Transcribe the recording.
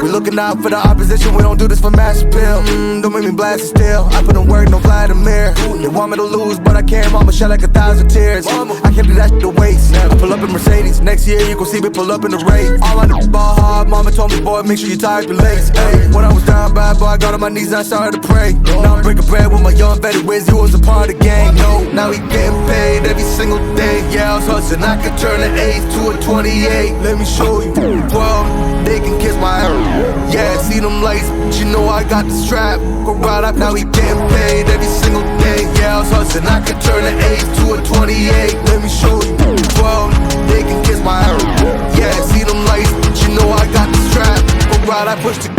We looking out for the opposition, we don't do this for mass appeal. Don't make me blast it still, I put in work, no Vladimir. They want me to lose, but I can't, mama, shed like 1,000 tears. I can't do that shit to waste. I pull up in Mercedes, next year you gon' see me pull up in the race. All I do is ball hard, mama told me, boy, make sure you tie up your legs. Hey, when I was down bad, boy, I got on my knees and I started to pray. Now I'm breaking bread with my young vet, Wiz, he was a part of the gang. No, now he getting paid every single day. Yeah, I was hustling, I could turn an 8 to a 28. Let me show you, 12, they can kiss my ass. Yeah, see them lights, but you know I got the strap. Go right up, now he getting paid every single day. Yeah, I was hustling, I could turn an 8 to a 28. Let me show you, 12, they can kiss my ass. Yeah, see them lights, but you know I got the strap. Go right, I push the